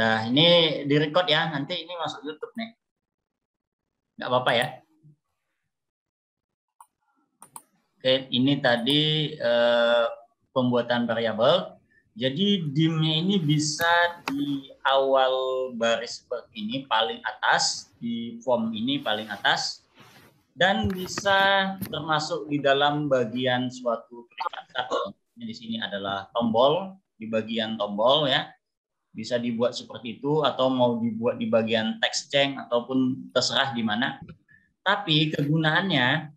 Udah, ini direcord ya, nanti ini masuk YouTube nih. Nggak apa-apa ya. Oke, ini tadi pembuatan variabel. Jadi dim-nya ini bisa di awal baris seperti ini paling atas, di form ini paling atas, dan bisa termasuk di dalam bagian suatu perikatan. Di sini adalah tombol, di bagian tombol ya. Bisa dibuat seperti itu atau mau dibuat di bagian text change ataupun terserah di mana. Tapi kegunaannya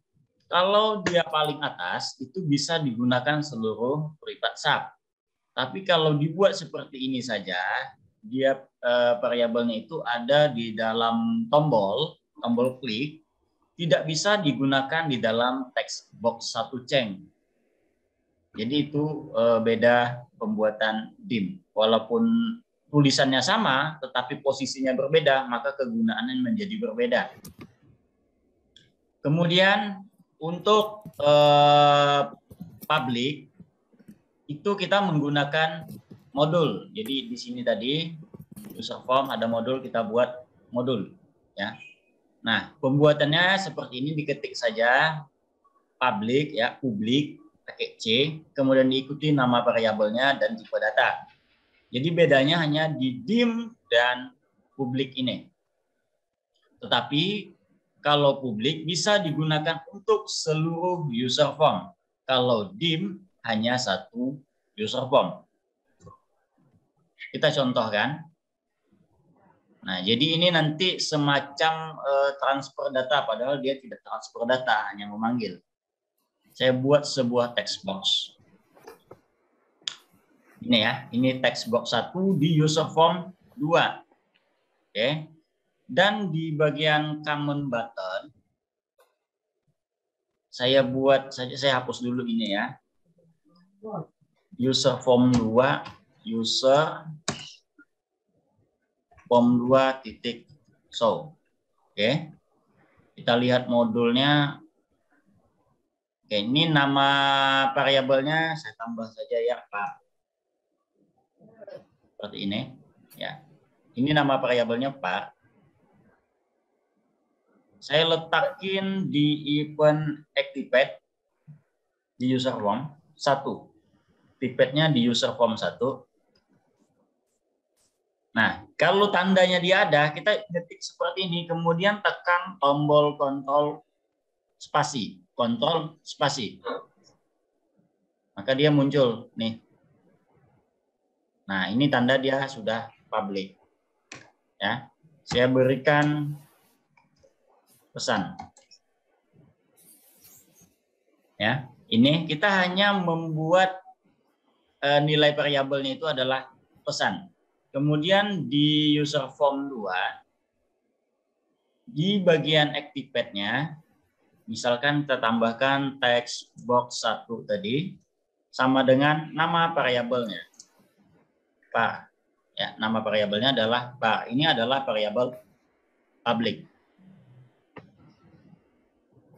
kalau dia paling atas itu bisa digunakan seluruh peribad sub. Tapi kalau dibuat seperti ini saja, dia variabelnya itu ada di dalam tombol klik, tidak bisa digunakan di dalam text box satu change. Jadi itu beda pembuatan dim. Walaupun tulisannya sama, tetapi posisinya berbeda, maka kegunaannya menjadi berbeda. Kemudian untuk public itu kita menggunakan modul. Jadi di sini tadi user form ada modul, kita buat modul ya. Nah, pembuatannya seperti ini, diketik saja public ya, publik pakai C, kemudian diikuti nama variabelnya dan tipe data. Jadi bedanya hanya di dim dan publik ini. Tetapi kalau publik bisa digunakan untuk seluruh user form. Kalau dim hanya satu user form. Kita contohkan. Nah, jadi ini nanti semacam transfer data, padahal dia tidak transfer data, hanya memanggil. Saya buat sebuah text box. Ini ya, ini text box 1 di user form 2. Oke. Dan di bagian common button, saya buat saja, saya hapus dulu ini ya. User form 2, user form 2 titik show. Oke. Kita lihat modulnya. Oke, ini nama variabelnya saya tambah saja ya, Pak. Seperti ini ya. Ini nama variabelnya Pak. Saya letakin di event activate di user form 1. Activate-nya di user form 1. Nah, kalau tandanya dia ada, kita ketik seperti ini, kemudian tekan tombol kontrol spasi, kontrol spasi. Maka dia muncul nih. Nah, ini tanda dia sudah public. Ya. Saya berikan pesan. Ya, ini kita hanya membuat nilai variabelnya itu adalah pesan. Kemudian di user form 2 di bagian activate-nya misalkan kita tambahkan text box 1 tadi sama dengan nama variabelnya. Par. Ya, nama variabelnya adalah par. Ini adalah variabel public.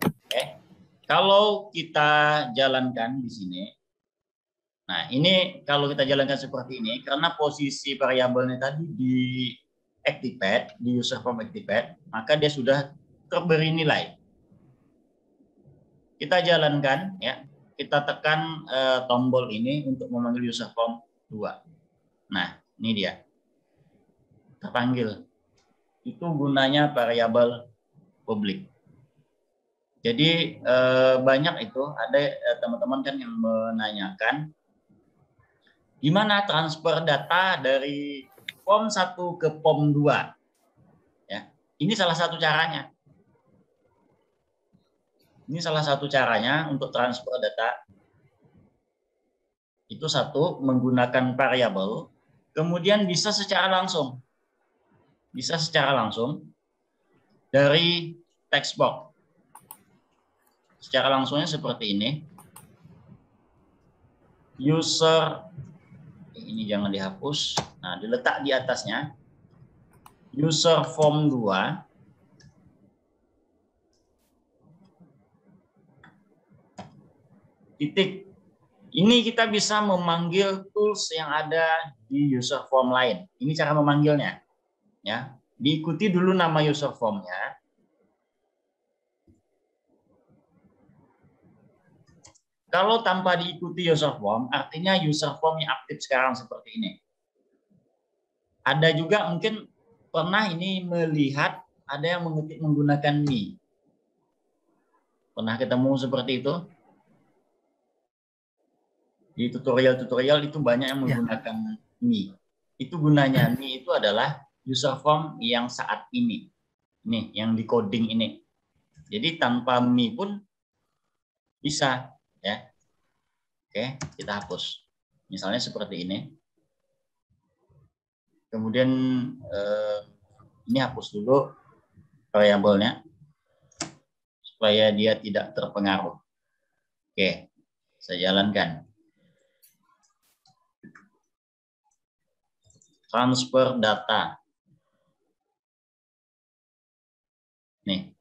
Oke. Kalau kita jalankan di sini, nah ini kalau kita jalankan seperti ini, karena posisi variabelnya tadi di activate, di user form activate, maka dia sudah terberi nilai. Kita jalankan, ya, kita tekan tombol ini untuk memanggil user form 2. Nah, ini dia, terpanggil. Itu gunanya variabel publik. Jadi banyak itu, ada teman-teman kan yang menanyakan gimana transfer data dari form 1 ke form 2. Ya, ini salah satu caranya. Ini salah satu caranya untuk transfer data. Itu satu, menggunakan variabel, kemudian bisa secara langsung. Bisa secara langsung dari text box. Secara langsungnya seperti ini. User, ini jangan dihapus. Nah, diletak di atasnya. User form 2. Titik Ini kita bisa memanggil tools yang ada di user form lain. Ini cara memanggilnya. Ya, diikuti dulu nama user formnya. Kalau tanpa diikuti user form, artinya user formnya aktif sekarang seperti ini. Ada juga mungkin pernah ini melihat ada yang mengetik menggunakan me. Pernah ketemu seperti itu? Di tutorial-tutorial itu banyak yang menggunakan me. Itu gunanya me itu adalah user form yang saat ini. Nih, yang di coding ini. Jadi tanpa me pun bisa, ya. Oke, kita hapus. Misalnya seperti ini. Kemudian ini hapus dulu variabelnya supaya dia tidak terpengaruh. Oke, saya jalankan. Transfer data. Nih.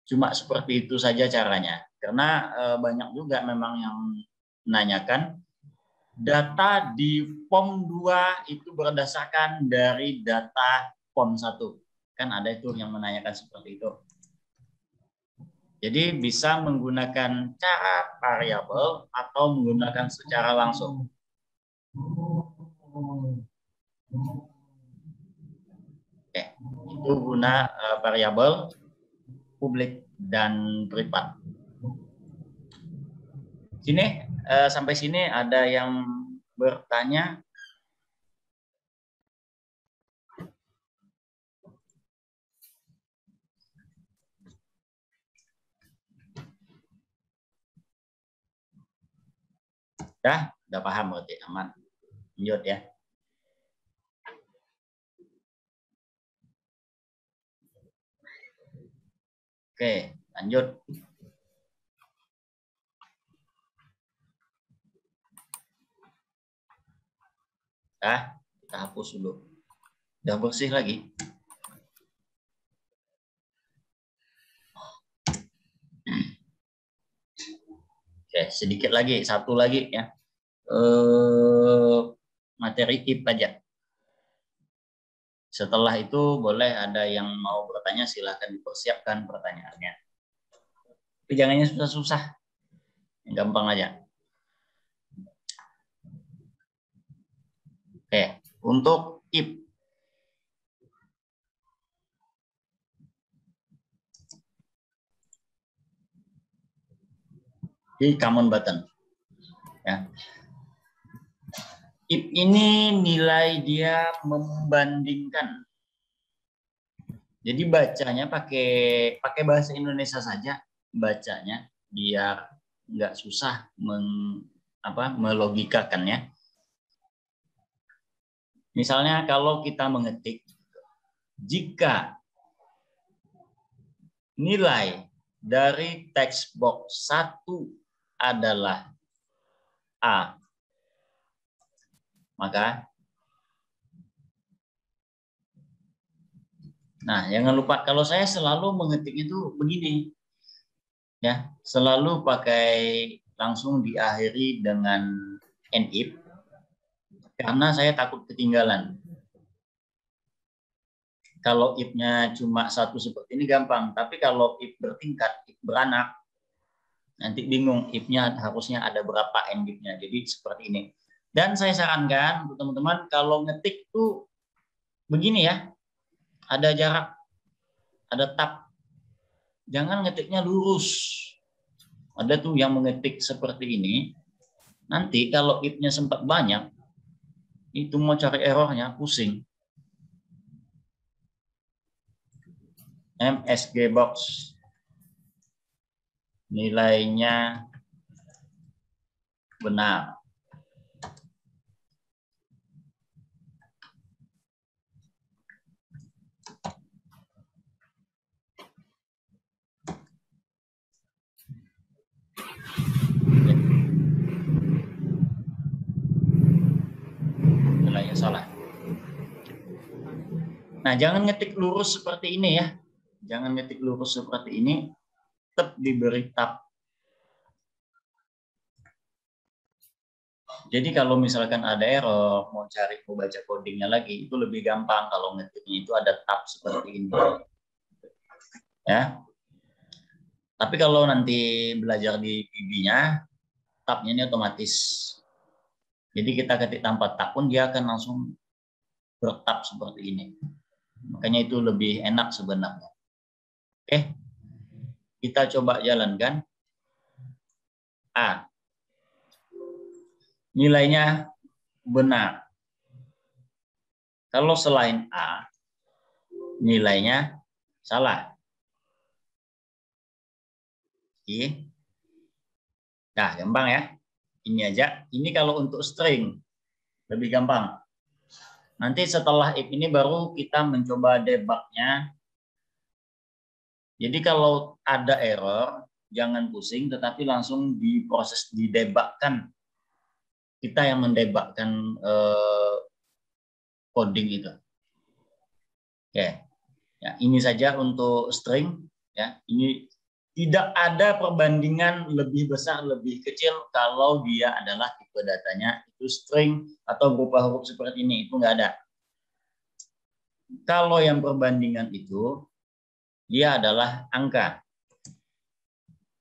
Cuma seperti itu saja caranya. Karena banyak juga memang yang menanyakan data di form 2 itu berdasarkan dari data form 1. Kan ada itu yang menanyakan seperti itu. Jadi bisa menggunakan cara variabel atau menggunakan secara langsung. Oke, itu guna variabel publik dan privat. Sini sampai sini ada yang bertanya? Udah paham berarti, aman. Lanjut ya. Oke, lanjut. Kita hapus dulu. Udah bersih lagi. Oke, sedikit lagi, satu lagi ya. Materi if aja. Setelah itu boleh ada yang mau bertanya, silahkan dipersiapkan pertanyaannya. Tapi jangan yang susah-susah, yang gampang aja. Oke, untuk if. Di common button. Ya. If ini nilai dia membandingkan. Jadi bacanya pakai bahasa Indonesia saja, bacanya biar nggak susah melogikakannya. Misalnya kalau kita mengetik, jika nilai dari text box 1 adalah A, maka jangan lupa, kalau saya selalu mengetik itu begini. Ya, selalu pakai langsung diakhiri dengan if karena saya takut ketinggalan. Kalau if-nya cuma satu seperti ini gampang, tapi kalau if bertingkat, if beranak, nanti bingung if-nya harusnya ada berapa end-if-nya. Jadi seperti ini. Dan saya sarankan untuk teman-teman kalau ngetik tuh begini ya, ada jarak, ada tab. Jangan ngetiknya lurus. Ada tuh yang mengetik seperti ini. Nanti kalau if-nya sempat banyak, itu mau cari errornya pusing. MSG box nilainya benar. Nilainya salah. Nah, jangan ngetik lurus seperti ini ya. Jangan ngetik lurus seperti ini. tetap diberi tab. Jadi kalau misalkan ada error, mau baca codingnya lagi, itu lebih gampang kalau ngetiknya itu ada tab seperti ini. Ya. Tapi kalau nanti belajar di PB-nya, tabnya ini otomatis. Jadi kita ketik tanpa tab pun dia akan langsung bertab seperti ini. Makanya itu lebih enak sebenarnya. Oke, kita coba jalankan. A. Nilainya benar. Kalau selain A, nilainya salah. Oke. Nah, gampang ya. Ini aja. Ini kalau untuk string. Lebih gampang. Nanti setelah if ini baru kita mencoba debugnya. Jadi kalau ada error, jangan pusing, tetapi langsung diproses, didebugkan. Kita yang mendebugkan coding itu. Oke. Ya, ini saja untuk string. Ya, ini tidak ada perbandingan lebih besar, lebih kecil kalau dia adalah tipe datanya itu string atau berupa huruf seperti ini, itu nggak ada. Kalau yang perbandingan itu, dia adalah angka.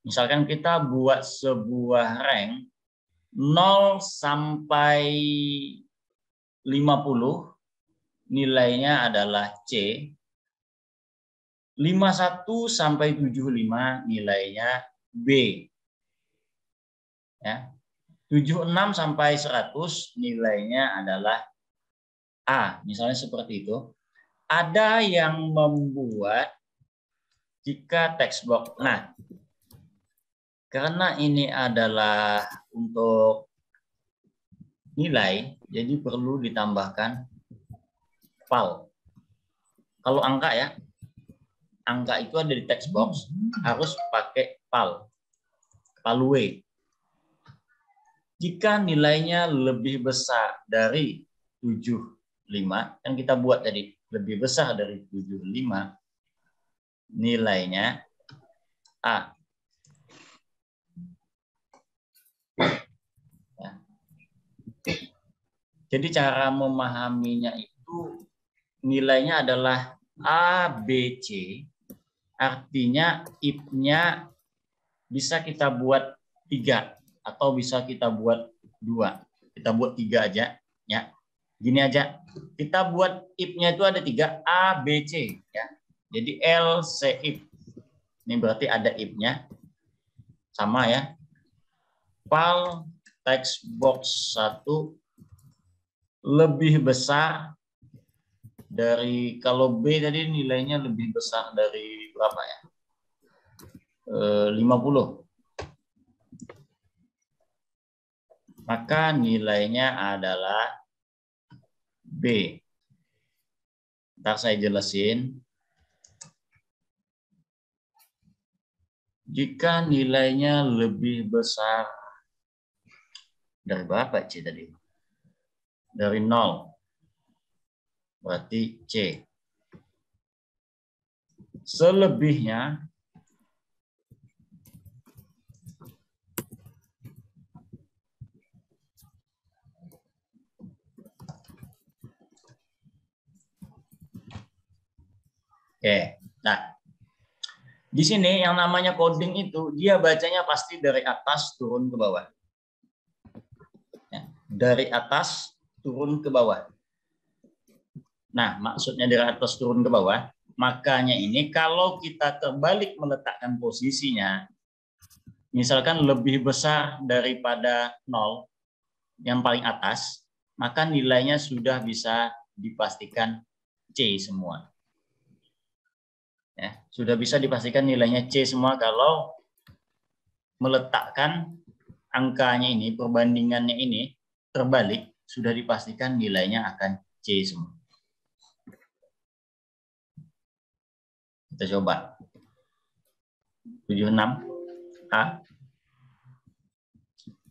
Misalkan kita buat sebuah rank 0 sampai 50, nilainya adalah C. 51 sampai 75 nilainya B. Ya. 76 sampai 100 nilainya adalah A. Misalnya seperti itu. Ada yang membuat jika text box. Nah, karena ini adalah untuk nilai, jadi perlu ditambahkan val. Kalau angka ya, angka itu ada di text box, harus pakai val. Value. Jika nilainya lebih besar dari 75, kan kita buat tadi, lebih besar dari 75, nilainya A. Ya. Jadi cara memahaminya itu nilainya adalah A, B, C. Artinya if-nya bisa kita buat 3 atau bisa kita buat 2. Kita buat 3 aja. Ya. Gini aja. Kita buat if-nya itu ada 3, A, B, C. Ya. Jadi L, C, if. Ini berarti ada if-nya. Sama ya. Val text box 1 lebih besar dari, kalau B tadi nilainya lebih besar dari berapa ya? 50. Maka nilainya adalah B. Ntar saya jelasin. Jika nilainya lebih besar dari berapa C tadi? Dari 0. Berarti C. Selebihnya oke. Nah, di sini yang namanya coding itu dia bacanya pasti dari atas turun ke bawah. Ya, dari atas turun ke bawah. Nah, maksudnya dari atas turun ke bawah, makanya ini kalau kita terbalik meletakkan posisinya, misalkan lebih besar daripada 0, yang paling atas, maka nilainya sudah bisa dipastikan C semua. Ya, sudah bisa dipastikan nilainya C semua kalau meletakkan angkanya ini, perbandingannya ini terbalik, sudah dipastikan nilainya akan C semua. Kita coba. 76 A,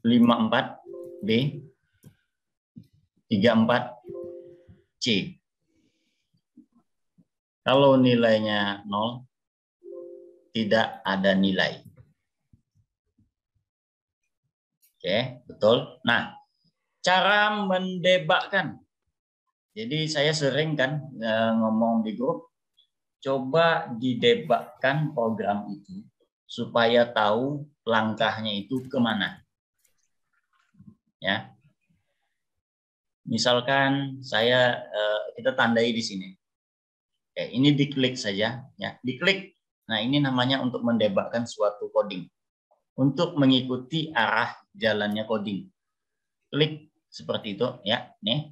54 B, 34 C. Kalau nilainya 0, tidak ada nilai. Oke, betul. Nah, cara mendebakkan. Jadi saya sering kan ngomong di grup, coba didebakkan program itu supaya tahu langkahnya itu kemana. Ya, misalkan kita tandai di sini. Oke, ini diklik saja, ya, diklik. Nah, ini namanya untuk mendebakkan suatu coding, untuk mengikuti arah jalannya coding. Klik seperti itu, ya, nih.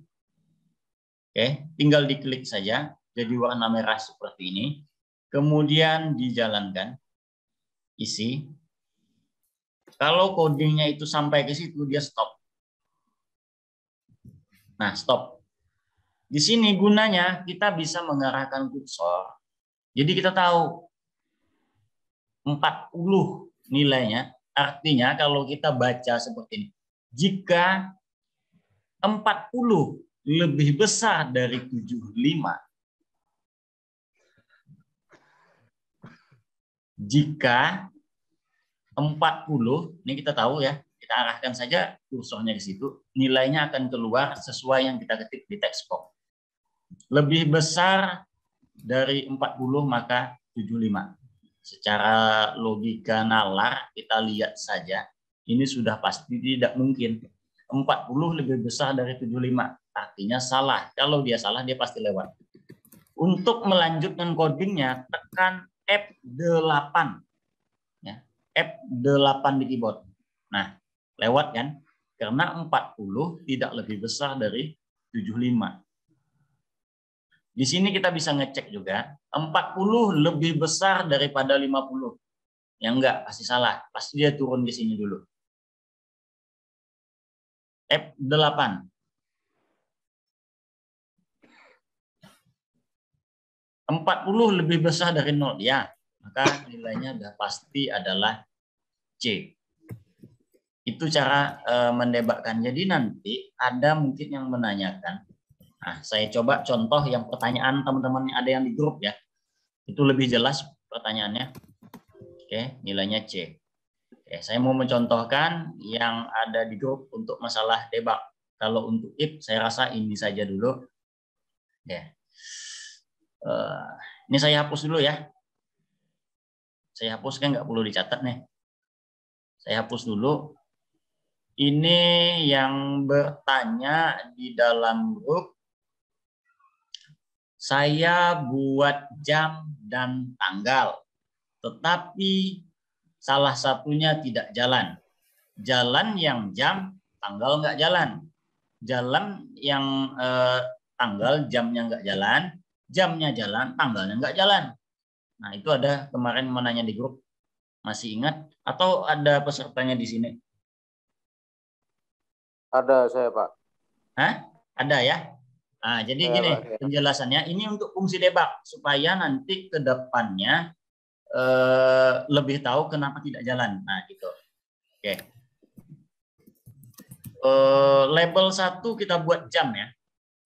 Oke, tinggal diklik saja, jadi warna merah seperti ini. Kemudian dijalankan, isi. Kalau codingnya itu sampai ke situ, dia stop. Nah, stop. Di sini gunanya kita bisa mengarahkan kursor. Jadi kita tahu 40 nilainya. Artinya kalau kita baca seperti ini, jika 40 lebih besar dari 75, jika 40, ini kita tahu ya, kita arahkan saja kursornya ke situ, nilainya akan keluar sesuai yang kita ketik di text box. Lebih besar dari 40 maka 75. Secara logika nalar kita lihat saja, ini sudah pasti tidak mungkin. 40 lebih besar dari 75, artinya salah. Kalau dia salah, dia pasti lewat. Untuk melanjutkan codingnya, tekan F8. Ya, F8 di keyboard. Nah, lewat kan? Karena 40 tidak lebih besar dari 75. Di sini kita bisa ngecek juga, 40 lebih besar daripada 50. Yang enggak, pasti salah. Pasti dia turun di sini dulu. F8. 40 lebih besar dari 0. Ya, maka nilainya sudah pasti adalah C. Itu cara mendebakkan. Jadi nanti ada mungkin yang menanyakan, nah, saya coba contoh yang pertanyaan teman-teman yang ada yang di grup ya. Itu lebih jelas pertanyaannya. Oke, nilainya C. Oke, saya mau mencontohkan yang ada di grup untuk masalah debug. Kalau untuk if, saya rasa ini saja dulu. Oke. Ini saya hapus dulu ya. Saya hapus kan nggak perlu dicatat nih. Saya hapus dulu. Ini yang bertanya di dalam grup, saya buat jam dan tanggal, tetapi salah satunya tidak jalan. Jalan yang jam, tanggal nggak jalan. Jalan yang tanggal, jamnya nggak jalan. Jamnya jalan, tanggalnya nggak jalan. Nah, itu ada kemarin menanya di grup. Masih ingat? Atau ada pesertanya di sini? Ada saya, Pak. Hah? Ada ya? Nah, jadi gini penjelasannya, ini untuk fungsi debug supaya nanti ke depannya lebih tahu kenapa tidak jalan. Nah, gitu. Oke. Label 1 kita buat jam ya.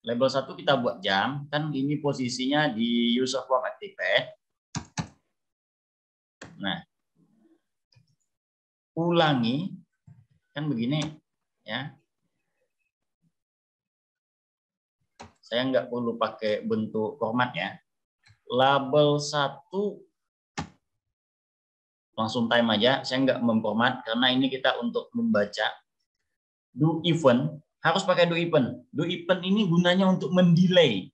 Label 1 kita buat jam, kan ini posisinya di user form activate. Nah, ulangi kan begini ya. Saya nggak perlu pakai bentuk format ya. Label 1 langsung time aja, saya nggak memformat karena ini kita untuk membaca. Do event, harus pakai do event. Do event ini gunanya untuk mendelay.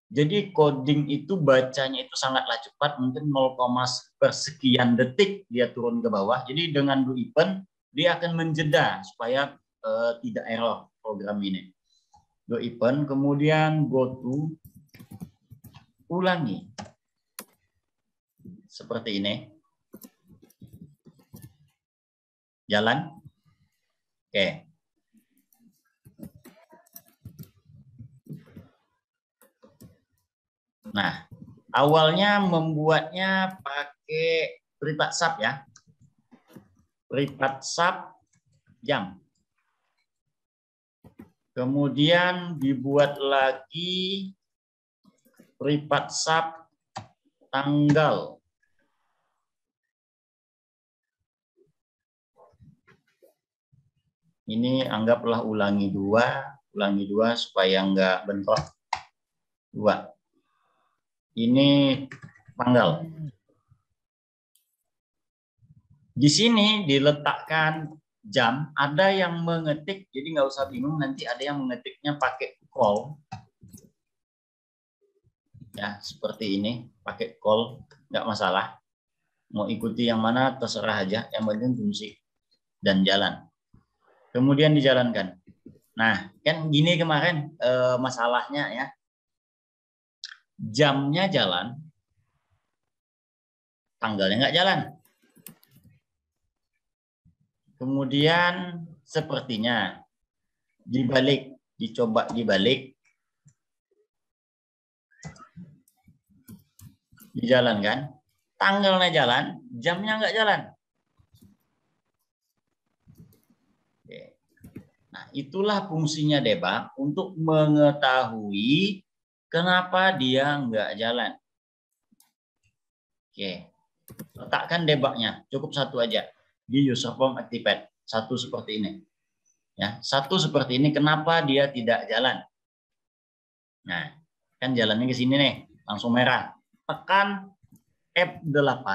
Jadi coding itu bacanya itu sangatlah cepat, mungkin 0,sekian detik dia turun ke bawah. Jadi dengan do event, dia akan menjeda supaya tidak error program ini. Do event, kemudian go to, ulangi. Seperti ini. Jalan. Oke. Nah, awalnya membuatnya pakai privat sub ya. Privat sub jam. Kemudian dibuat lagi privat sub tanggal. Ini anggaplah ulangi 2 supaya nggak bentrok 2. Ini tanggal. Di sini diletakkan jam, ada yang mengetik, jadi nggak usah bingung, nanti ada yang mengetiknya pakai call. Ya, seperti ini, pakai call, nggak masalah. Mau ikuti yang mana, terserah aja, yang penting fungsi dan jalan. Kemudian dijalankan. Nah, kan gini kemarin masalahnya ya, jamnya jalan, tanggalnya nggak jalan. Kemudian sepertinya dibalik, dicoba dibalik, dijalankan, tanggalnya jalan, jamnya nggak jalan. Oke. Nah, itulah fungsinya debug untuk mengetahui kenapa dia nggak jalan. Oke, letakkan debugnya, cukup satu aja di user form activate, satu seperti ini. Ya, satu seperti ini, kenapa dia tidak jalan? Nah, kan jalannya ke sini nih, langsung merah. Tekan F8,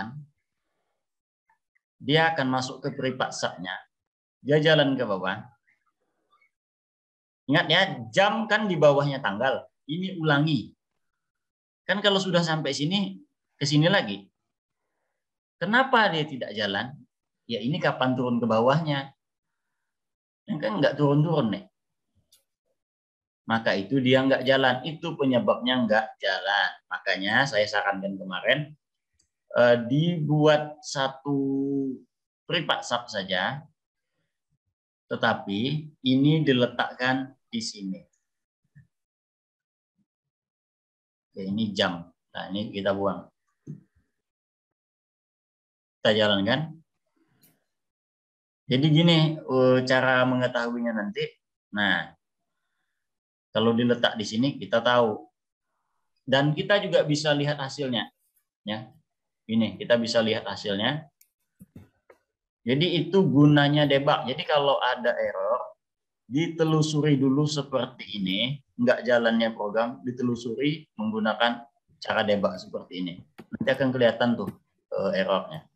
dia akan masuk ke prepaid sub-nya. Dia jalan ke bawah. Ingat ya, jam kan di bawahnya tanggal. Ini ulangi. Kan kalau sudah sampai sini, ke sini lagi. Kenapa dia tidak jalan? Ya ini kapan turun ke bawahnya? Kan nggak turun-turun nih. Maka itu dia nggak jalan. Itu penyebabnya nggak jalan. Makanya saya sarankan kemarin, dibuat satu prepaid sub saja, tetapi ini diletakkan di sini. Oke, ini jam. Nah, ini kita buang. Kita jalankan. Jadi gini cara mengetahuinya nanti. Nah, kalau diletak di sini kita tahu. Dan kita juga bisa lihat hasilnya. Ya, ini kita bisa lihat hasilnya. Jadi itu gunanya debug. Jadi kalau ada error, ditelusuri dulu seperti ini. Nggak jalannya program, ditelusuri menggunakan cara debug seperti ini. Nanti akan kelihatan tuh errornya.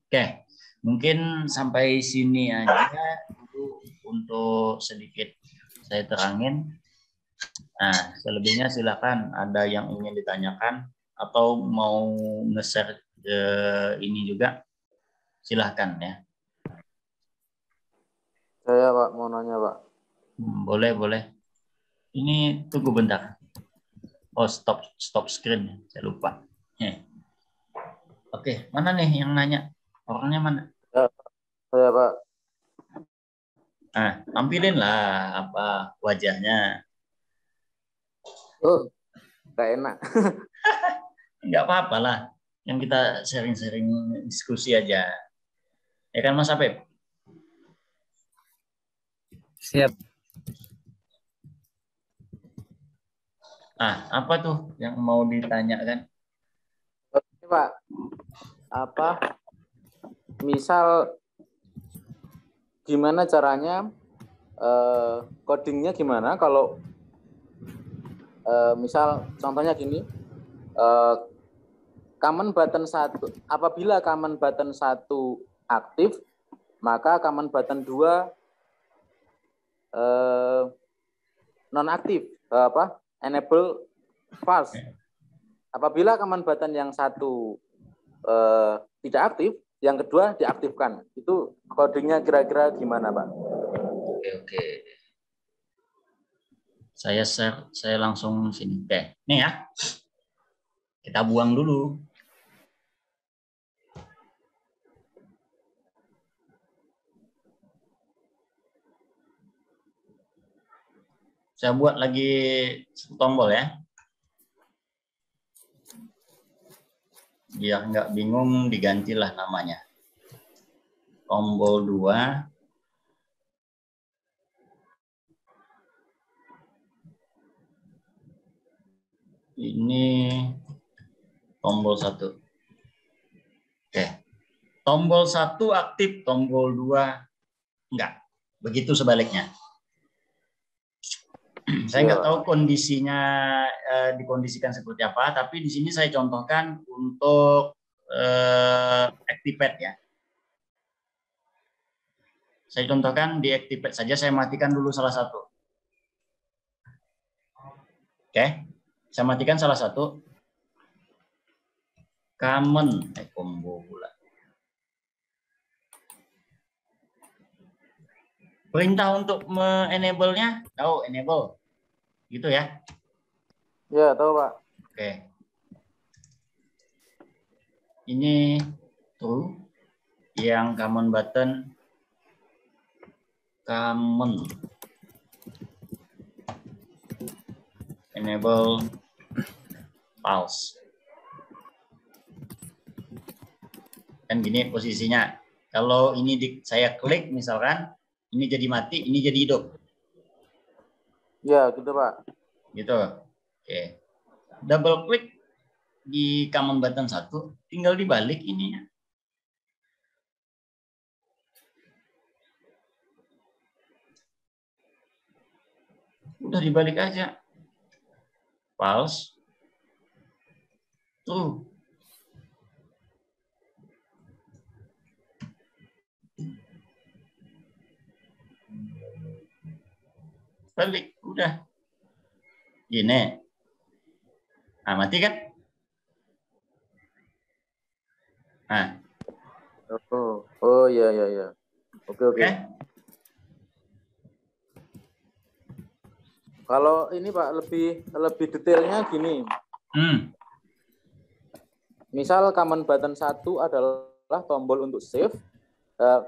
Oke, mungkin sampai sini aja dulu untuk sedikit saya terangin. Nah, selebihnya silakan ada yang ingin ditanyakan atau mau nge-share ini juga, silahkan ya. Saya Pak mau nanya Pak. Boleh, boleh. Ini tunggu bentar. Oh, stop screen. Saya lupa. Oke, mana nih yang nanya? Orangnya mana? Ya, saya Pak. Nah, tampilin lah apa wajahnya. Oh, nggak enak. Nggak apa-apa lah. Yang kita sharing-sharing diskusi aja. Ya kan Mas Apep? Siap. Ah, apa tuh yang mau ditanyakan? Oke Pak, apa? Misal gimana caranya codingnya gimana kalau misal contohnya gini, command button 1, apabila command button 1 aktif, maka command button 2 nonaktif, enable false. Apabila command button yang satu tidak aktif, yang kedua diaktifkan. Itu codingnya kira-kira gimana, Pak? Oke. Saya langsung sini. Oke, nih ya. Kita buang dulu. Saya buat lagi tombol ya. Biar nggak bingung, digantilah namanya. Tombol 2. Ini tombol 1. Oke. Tombol 1 aktif, tombol 2 enggak. Begitu sebaliknya. Saya nggak tahu kondisinya dikondisikan seperti apa, tapi di sini saya contohkan untuk Activate ya. Saya contohkan di Activate saja, saya matikan dulu salah satu. Oke, saya matikan salah satu. Common, combo pula. Perintah untuk me-enable-nya, tahu enable, gitu ya? Ya, tahu Pak. Oke. Ini true, yang common button, common, enable, false. Kan gini posisinya. Kalau ini saya klik misalkan, ini jadi mati, ini jadi hidup. Ya, gitu Pak. Gitu. Oke. Double klik di common button 1, tinggal dibalik ininya. Udah dibalik aja. False. True. Balik, udah. Gini. Nah, mati kan? Nah. Oh ya. Oke. Kalau ini Pak lebih detailnya gini. Misal common button 1 adalah tombol untuk save.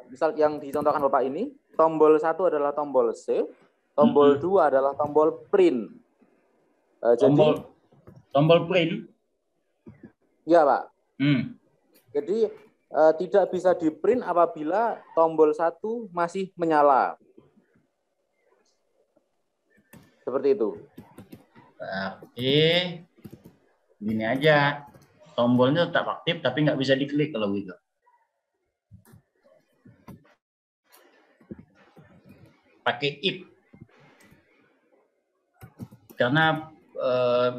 Misal yang dicontohkan Bapak ini, tombol 1 adalah tombol save, tombol 2 adalah tombol print. Tombol print? Ya Pak. Jadi tidak bisa di print apabila tombol 1 masih menyala. Seperti itu. Oke. Gini aja. Tombolnya tetap aktif tapi nggak bisa diklik kalau gitu. Pakai if. Karena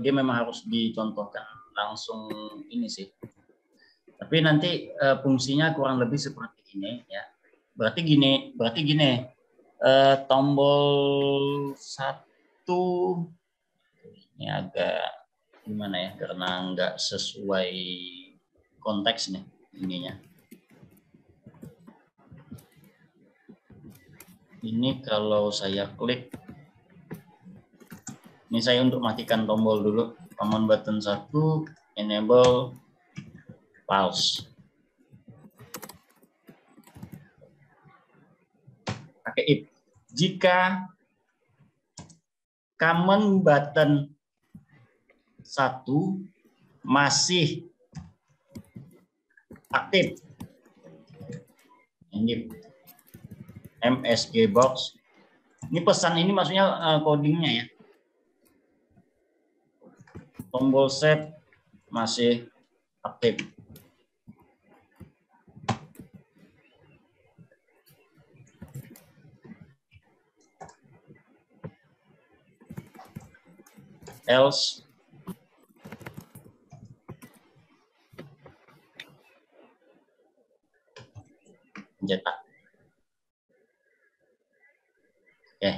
dia memang harus dicontohkan langsung ini sih. Tapi nanti fungsinya kurang lebih seperti ini ya. Berarti gini. Tombol 1 ini agak gimana ya, karena nggak sesuai konteks nih ininya. Ini kalau saya klik, ini saya untuk matikan tombol dulu. Command button 1, enable, pause. Pakai if. Jika command button 1 masih aktif, ini MSG box. Ini pesan ini maksudnya codingnya ya. Tombol save masih aktif. Else cetak. Oke.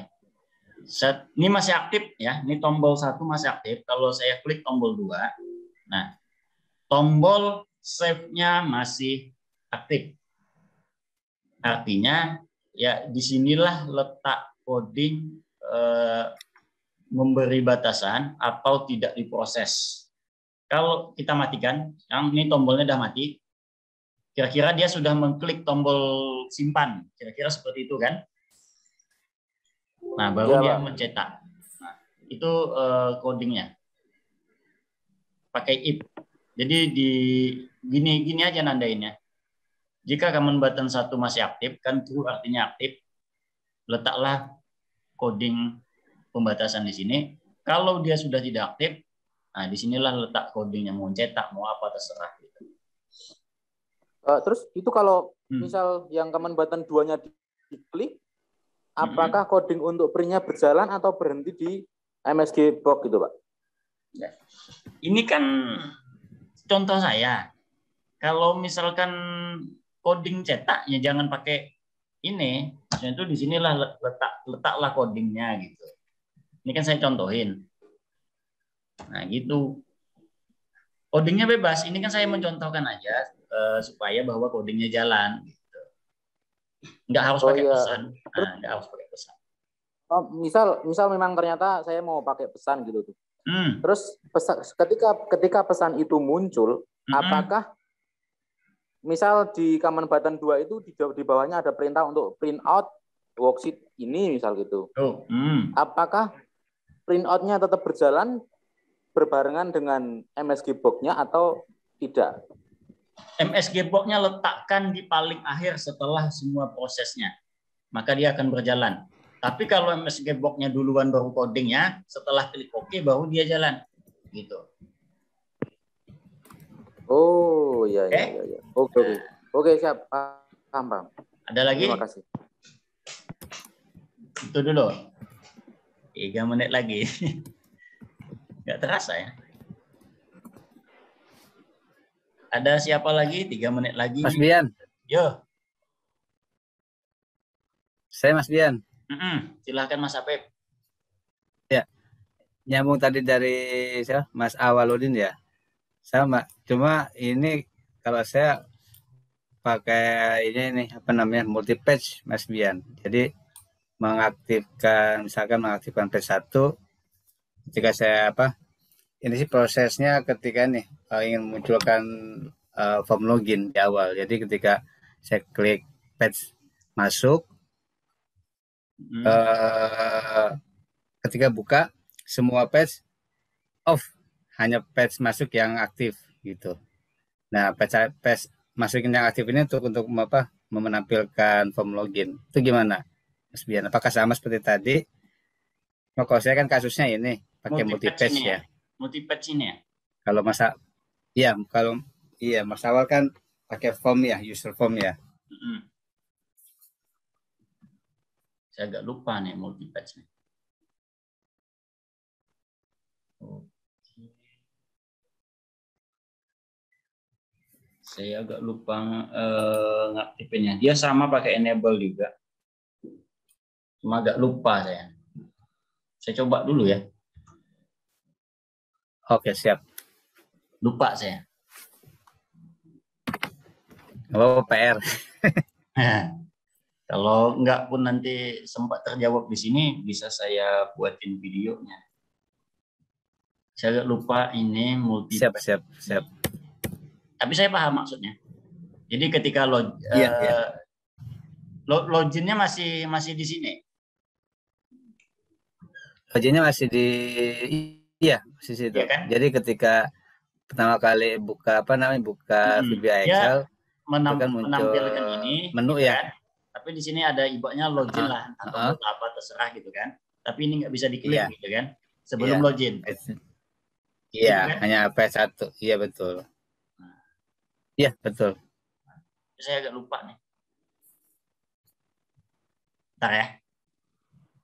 Ini masih aktif ya. Ini tombol 1 masih aktif. Kalau saya klik tombol 2, nah tombol save-nya masih aktif. Artinya ya disinilah letak coding memberi batasan atau tidak diproses. Kalau kita matikan, yang ini tombolnya udah mati, kira-kira dia sudah mengklik tombol simpan, kira-kira seperti itu kan? Nah, baru dia mencetak. Nah, itu codingnya. Pakai if. Jadi gini aja nandainnya. Jika command button 1 masih aktif, kan true artinya aktif, letaklah coding pembatasan di sini. Kalau dia sudah tidak aktif, nah disinilah letak codingnya, mau cetak, mau apa terserah. Terus itu kalau misal yang command button 2-nya diklik, apakah coding untuk print-nya berjalan atau berhenti di MSG box gitu, Pak? Ini kan contoh saya. Kalau misalkan coding cetak, ya jangan pakai ini. Maksudnya itu di sinilah letaklah codingnya gitu. Ini kan saya contohin. Nah gitu. Codingnya bebas. Ini kan saya mencontohkan aja supaya bahwa codingnya jalan. Gitu. Nggak harus pakai pesan. Nah, nggak harus pakai pesan. Misal memang ternyata saya mau pakai pesan gitu tuh. Terus ketika pesan itu muncul, apakah misal di command button 2 itu di bawahnya ada perintah untuk print out worksheet ini misal gitu. Apakah print out-nya tetap berjalan berbarengan dengan MSG box-nya atau tidak? MSG box-nya letakkan di paling akhir setelah semua prosesnya. Maka dia akan berjalan. Tapi kalau MSG box-nya duluan baru codingnya, setelah klik OK baru dia jalan. Gitu. Oh, iya. Oke, siap. Paham. Ada lagi? Terima kasih. Itu dulu. 3 menit lagi. Nggak terasa ya. Ada siapa lagi? 3 menit lagi. Mas Bian. Yo. Saya Mas Bian. Silahkan Mas Apip. Ya. Nyambung tadi dari Mas Awaludin ya. Sama. Cuma ini kalau saya pakai ini multi patch Mas Bian. Jadi misalkan mengaktifkan patch 1 ketika saya ini sih prosesnya ketika ingin munculkan form login di awal. Jadi ketika saya klik patch masuk, ketika buka semua patch off, hanya patch masuk yang aktif gitu. Nah, patch masukin yang aktif ini untuk menampilkan form login. Itu gimana, Mas Bian? Apakah sama seperti tadi? Nah, kalau saya kan kasusnya ini pakai multi patch ya. Multi patch ini ya. Kalau Mas Awal kan pakai form ya, user form ya. Saya agak lupa nih multi patch nih. Saya agak lupa ngaktifinnya. Dia sama pakai enable juga. Cuma agak lupa saya. Saya coba dulu ya. Oke, siap. Lupa saya. Oh, PR. Kalau enggak pun nanti sempat terjawab di sini, bisa saya buatin videonya. Saya agak lupa ini multi. Siap. Tapi saya paham maksudnya. Jadi ketika loginnya masih di sini. Loginnya masih di masih situ. Ya kan? Jadi ketika pertama kali buka VBA Excel, menampilkan ini menu gitu ya. Kan? Tapi di sini ada ibaratnya login lah atau apa terserah gitu kan. Tapi ini nggak bisa diklik gitu kan. Sebelum login. Iya, gitu kan? hanya PS1. Iya, betul. Iya, betul. Saya agak lupa nih. Bentar ya.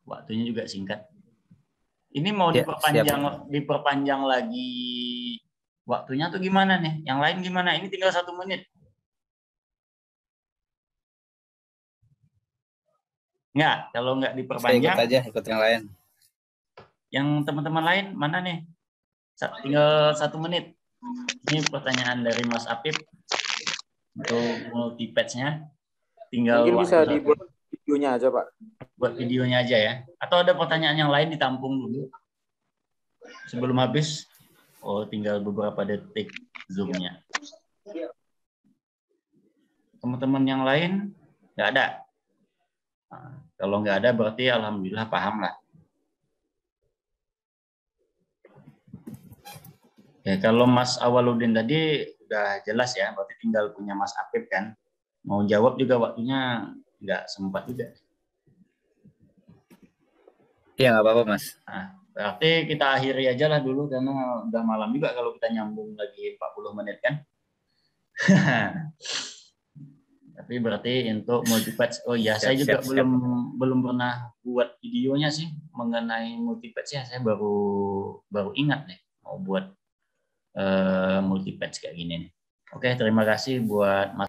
Waktunya juga singkat. Ini mau diperpanjang lagi waktunya tuh gimana nih? Yang lain gimana? Ini tinggal 1 menit. Enggak, kalau enggak diperpanjang. Saya ikut yang lain. Yang teman-teman lain mana nih? Tinggal 1 menit. Ini pertanyaan dari Mas Apip untuk multi patch-nya. Tinggal mungkin bisa dibuat videonya aja, Pak. Buat videonya aja ya. Atau ada pertanyaan yang lain ditampung dulu sebelum habis. Oh, tinggal beberapa detik zoom-nya. Teman-teman yang lain nggak ada. Nah, kalau nggak ada berarti alhamdulillah paham lah. Ya, kalau Mas Awaludin tadi udah jelas ya, berarti tinggal punya Mas Apip kan. Mau jawab juga waktunya nggak sempat juga. Iya, nggak apa-apa, Mas. Nah, berarti kita akhiri aja lah dulu karena udah malam juga kalau kita nyambung lagi 40 menit kan. Tapi berarti untuk multipatch, oh ya, saya juga belum pernah buat videonya sih mengenai multipatch ya. Saya baru ingat nih mau buat multipatch kayak gini nih. Oke, terima kasih buat Mas